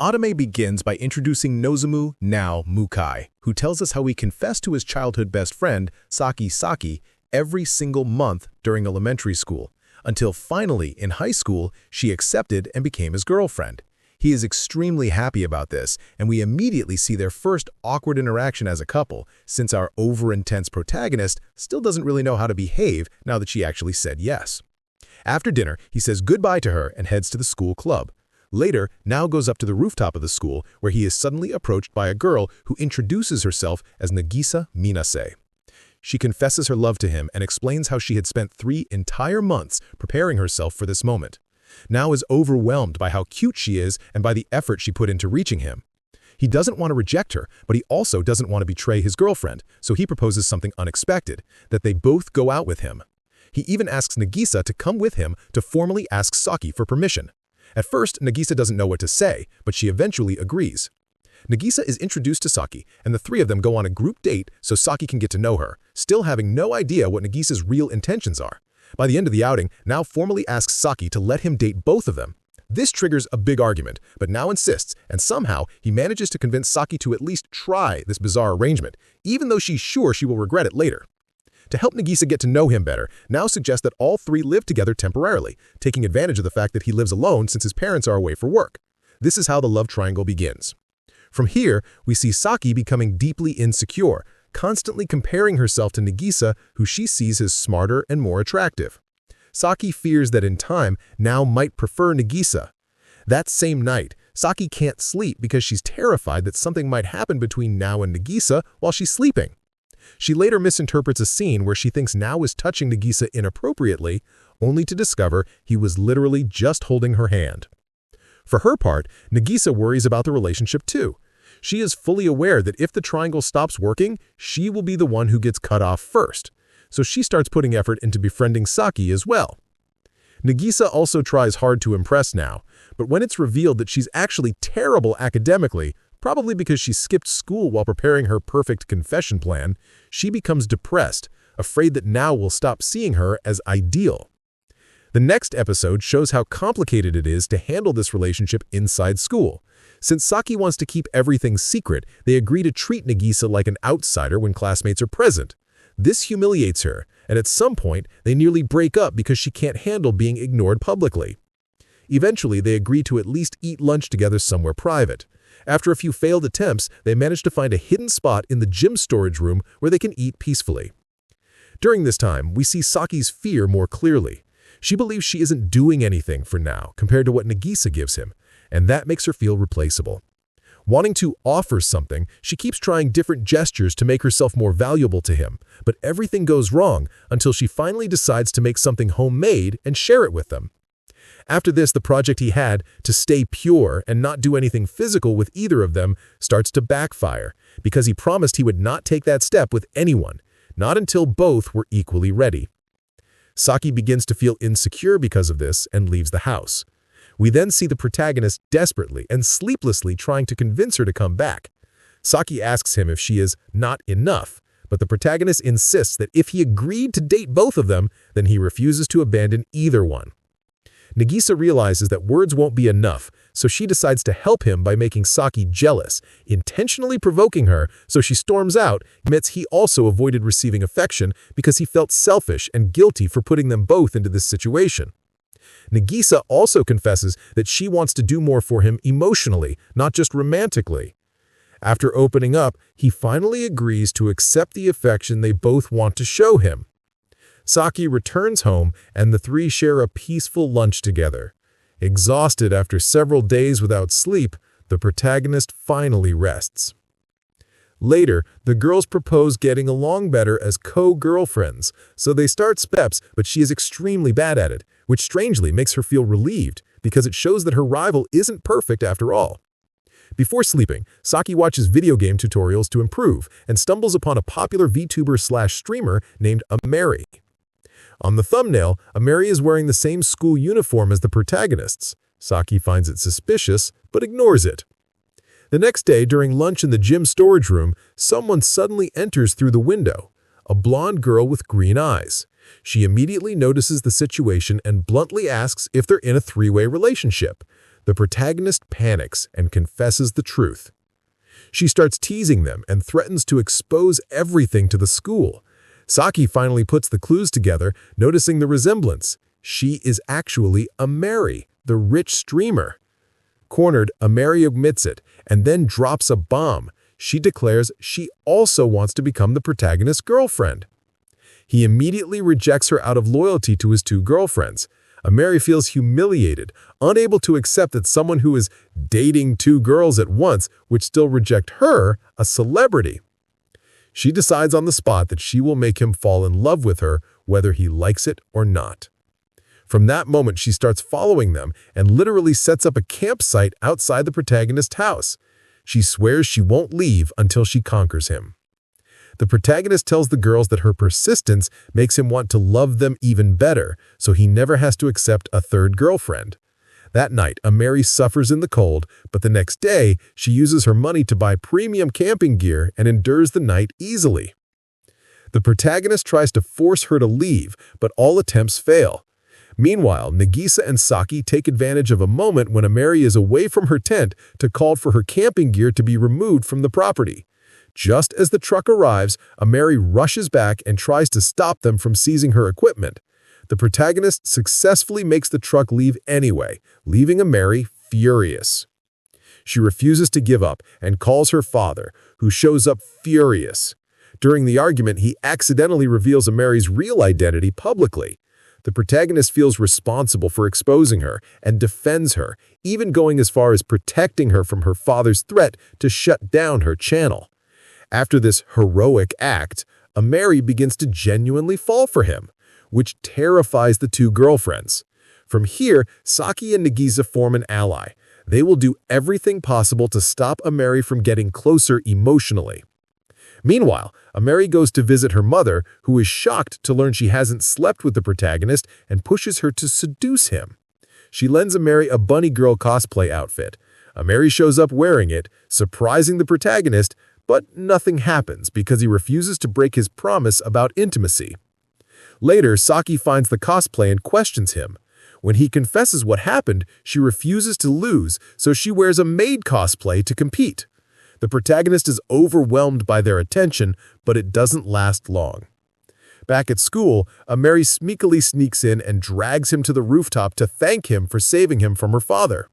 anime begins by introducing Nozomu, now Mukai, who tells us how he confessed to his childhood best friend, Saki, every single month during elementary school, until finally, in high school, she accepted and became his girlfriend. He is extremely happy about this, and we immediately see their first awkward interaction as a couple, since our over-intense protagonist still doesn't really know how to behave now that she actually said yes. After dinner, he says goodbye to her and heads to the school club. Later, Now goes up to the rooftop of the school, where he is suddenly approached by a girl who introduces herself as Nagisa Minase. She confesses her love to him and explains how she had spent 3 entire months preparing herself for this moment. Now is overwhelmed by how cute she is and by the effort she put into reaching him. He doesn't want to reject her, but he also doesn't want to betray his girlfriend, so he proposes something unexpected, that they both go out with him. He even asks Nagisa to come with him to formally ask Saki for permission. At first, Nagisa doesn't know what to say, but she eventually agrees. Nagisa is introduced to Saki, and the three of them go on a group date so Saki can get to know her, still having no idea what Nagisa's real intentions are. By the end of the outing, Now formally asks Saki to let him date both of them. This triggers a big argument, but Now insists, and somehow he manages to convince Saki to at least try this bizarre arrangement, even though she's sure she will regret it later. To help Nagisa get to know him better, Now suggests that all three live together temporarily, taking advantage of the fact that he lives alone since his parents are away for work. This is how the love triangle begins. From here, we see Saki becoming deeply insecure, constantly comparing herself to Nagisa, who she sees as smarter and more attractive. Saki fears that in time, Now might prefer Nagisa. That same night, Saki can't sleep because she's terrified that something might happen between Now and Nagisa while she's sleeping. She later misinterprets a scene where she thinks Now is touching Nagisa inappropriately, only to discover he was literally just holding her hand. For her part, Nagisa worries about the relationship too. She is fully aware that if the triangle stops working, she will be the one who gets cut off first, so she starts putting effort into befriending Saki as well. Nagisa also tries hard to impress Now, but when it's revealed that she's actually terrible academically, probably because she skipped school while preparing her perfect confession plan, she becomes depressed, afraid that Now will stop seeing her as ideal. The next episode shows how complicated it is to handle this relationship inside school. Since Saki wants to keep everything secret, they agree to treat Nagisa like an outsider when classmates are present. This humiliates her, and at some point, they nearly break up because she can't handle being ignored publicly. Eventually, they agree to at least eat lunch together somewhere private. After a few failed attempts, they manage to find a hidden spot in the gym storage room where they can eat peacefully. During this time, we see Saki's fear more clearly. She believes she isn't doing anything for Now compared to what Nagisa gives him, and that makes her feel replaceable. Wanting to offer something, she keeps trying different gestures to make herself more valuable to him, but everything goes wrong until she finally decides to make something homemade and share it with them. After this, the project he had to stay pure and not do anything physical with either of them starts to backfire because he promised he would not take that step with anyone, not until both were equally ready. Saki begins to feel insecure because of this and leaves the house. We then see the protagonist desperately and sleeplessly trying to convince her to come back. Saki asks him if she is not enough, but the protagonist insists that if he agreed to date both of them, then he refuses to abandon either one. Nagisa realizes that words won't be enough, so she decides to help him by making Saki jealous, intentionally provoking her, so she storms out, admits he also avoided receiving affection because he felt selfish and guilty for putting them both into this situation. Nagisa also confesses that she wants to do more for him emotionally, not just romantically. After opening up, he finally agrees to accept the affection they both want to show him. Saki returns home, and the three share a peaceful lunch together. Exhausted after several days without sleep, the protagonist finally rests. Later, the girls propose getting along better as co-girlfriends, so they start steps, but she is extremely bad at it, which strangely makes her feel relieved because it shows that her rival isn't perfect after all. Before sleeping, Saki watches video game tutorials to improve and stumbles upon a popular VTuber/streamer named Amary. On the thumbnail, Amary is wearing the same school uniform as the protagonists. Saki finds it suspicious, but ignores it. The next day, during lunch in the gym storage room, someone suddenly enters through the window, a blonde girl with green eyes. She immediately notices the situation and bluntly asks if they're in a three-way relationship. the protagonist panics and confesses the truth. She starts teasing them and threatens to expose everything to the school. Saki finally puts the clues together, noticing the resemblance. She is actually Amary, the rich streamer. Cornered, Amary admits it and then drops a bomb. She declares she also wants to become the protagonist's girlfriend. He immediately rejects her out of loyalty to his two girlfriends. Amary feels humiliated, unable to accept that someone who is dating two girls at once would still reject her, a celebrity. She decides on the spot that she will make him fall in love with her, whether he likes it or not. From that moment, she starts following them and literally sets up a campsite outside the protagonist's house. She swears she won't leave until she conquers him. The protagonist tells the girls that her persistence makes him want to love them even better, so he never has to accept a third girlfriend. That night, Amary suffers in the cold, but the next day, she uses her money to buy premium camping gear and endures the night easily. The protagonist tries to force her to leave, but all attempts fail. Meanwhile, Nagisa and Saki take advantage of a moment when Amary is away from her tent to call for her camping gear to be removed from the property. Just as the truck arrives, Amary rushes back and tries to stop them from seizing her equipment. The protagonist successfully makes the truck leave anyway, leaving Amary furious. She refuses to give up and calls her father, who shows up furious. During the argument, he accidentally reveals Amary's real identity publicly. The protagonist feels responsible for exposing her and defends her, even going as far as protecting her from her father's threat to shut down her channel. After this heroic act, Amary begins to genuinely fall for him, which terrifies the two girlfriends. From here, Saki and Nagisa form an ally. They will do everything possible to stop Amary from getting closer emotionally. Meanwhile, Amary goes to visit her mother, who is shocked to learn she hasn't slept with the protagonist and pushes her to seduce him. She lends Amary a bunny girl cosplay outfit. Amary shows up wearing it, surprising the protagonist, but nothing happens because he refuses to break his promise about intimacy. Later, Saki finds the cosplay and questions him. When he confesses what happened, she refuses to lose, so she wears a maid cosplay to compete. The protagonist is overwhelmed by their attention, but it doesn't last long. Back at school, Amary sneakily sneaks in and drags him to the rooftop to thank him for saving him from her father.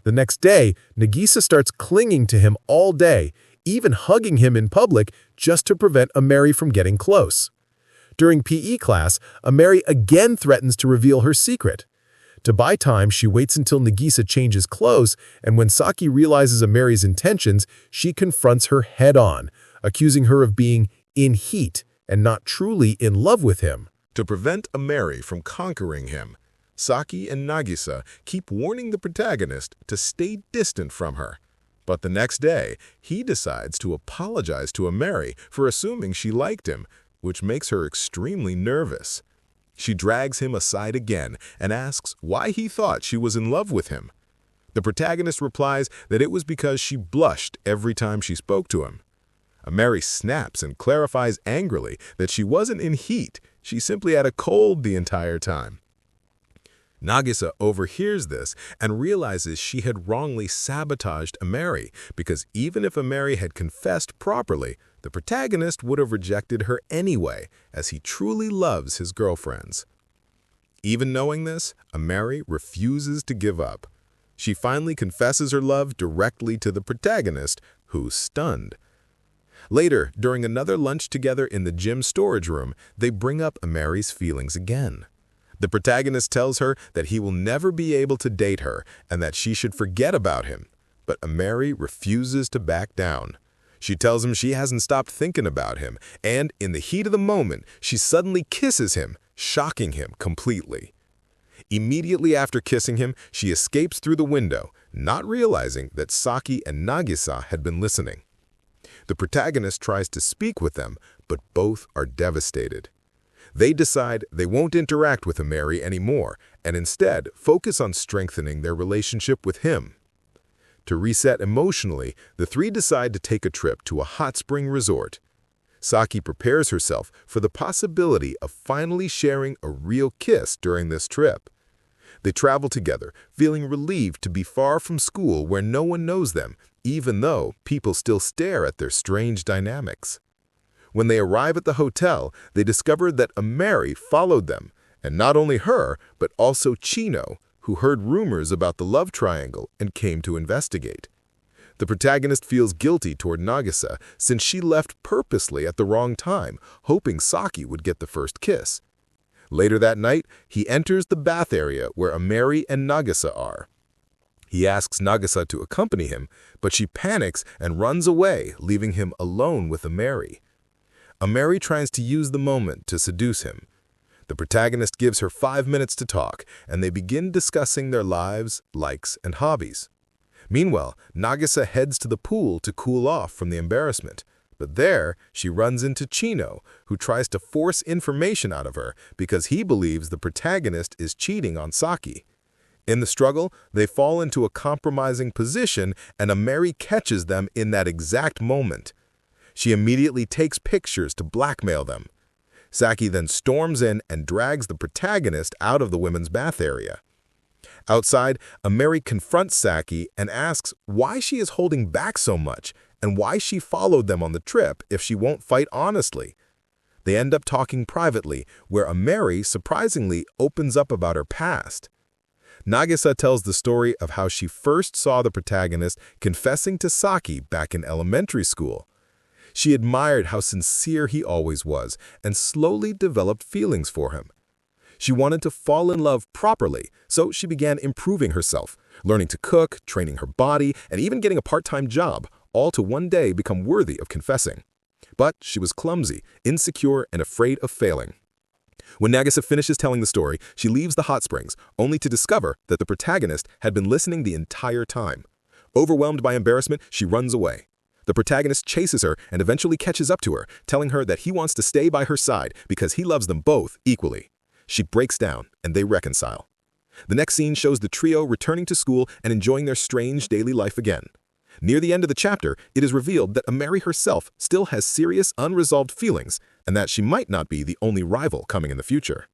The next day, Nagisa starts clinging to him all day, even hugging him in public just to prevent Amary from getting close. During PE class, Amary again threatens to reveal her secret. To buy time, she waits until Nagisa changes clothes, and when Saki realizes Amary's intentions, she confronts her head-on, accusing her of being in heat and not truly in love with him. To prevent Amary from conquering him, Saki and Nagisa keep warning the protagonist to stay distant from her. But the next day, he decides to apologize to Amary for assuming she liked him, which makes her extremely nervous. She drags him aside again and asks why he thought she was in love with him. The protagonist replies that it was because she blushed every time she spoke to him. Amary snaps and clarifies angrily that she wasn't in heat, she simply had a cold the entire time. Nagisa overhears this and realizes she had wrongly sabotaged Amary because even if Amary had confessed properly, the protagonist would have rejected her anyway, as he truly loves his girlfriends. Even knowing this, Amary refuses to give up. She finally confesses her love directly to the protagonist, who's stunned. Later, during another lunch together in the gym storage room, they bring up Amary's feelings again. The protagonist tells her that he will never be able to date her and that she should forget about him, but Amary refuses to back down. She tells him she hasn't stopped thinking about him, and in the heat of the moment, she suddenly kisses him, shocking him completely. Immediately after kissing him, she escapes through the window, not realizing that Saki and Nagisa had been listening. The protagonist tries to speak with them, but both are devastated. They decide they won't interact with Amary anymore and instead focus on strengthening their relationship with him. To reset emotionally, the three decide to take a trip to a hot spring resort. Saki prepares herself for the possibility of finally sharing a real kiss during this trip. They travel together, feeling relieved to be far from school where no one knows them, even though people still stare at their strange dynamics. When they arrive at the hotel, they discover that Amary followed them, and not only her, but also Chino, who heard rumors about the love triangle and came to investigate. The protagonist feels guilty toward Nagisa since she left purposely at the wrong time, hoping Saki would get the first kiss. Later that night, he enters the bath area where Amary and Nagisa are. He asks Nagisa to accompany him, but she panics and runs away, leaving him alone with Amary. Amary tries to use the moment to seduce him. The protagonist gives her 5 minutes to talk, and they begin discussing their lives, likes, and hobbies. Meanwhile, Nagisa heads to the pool to cool off from the embarrassment. But there, she runs into Chino, who tries to force information out of her because he believes the protagonist is cheating on Saki. In the struggle, they fall into a compromising position, and Amary catches them in that exact moment. She immediately takes pictures to blackmail them. Saki then storms in and drags the protagonist out of the women's bath area. Outside, Amary confronts Saki and asks why she is holding back so much and why she followed them on the trip if she won't fight honestly. They end up talking privately, where Amary surprisingly opens up about her past. Nagisa tells the story of how she first saw the protagonist confessing to Saki back in elementary school. She admired how sincere he always was and slowly developed feelings for him. She wanted to fall in love properly, so she began improving herself, learning to cook, training her body, and even getting a part-time job, all to one day become worthy of confessing. But she was clumsy, insecure, and afraid of failing. When Nagisa finishes telling the story, she leaves the hot springs, only to discover that the protagonist had been listening the entire time. Overwhelmed by embarrassment, she runs away. The protagonist chases her and eventually catches up to her, telling her that he wants to stay by her side because he loves them both equally. She breaks down, and they reconcile. The next scene shows the trio returning to school and enjoying their strange daily life again. Near the end of the chapter, it is revealed that Amary herself still has serious unresolved feelings, and that she might not be the only rival coming in the future.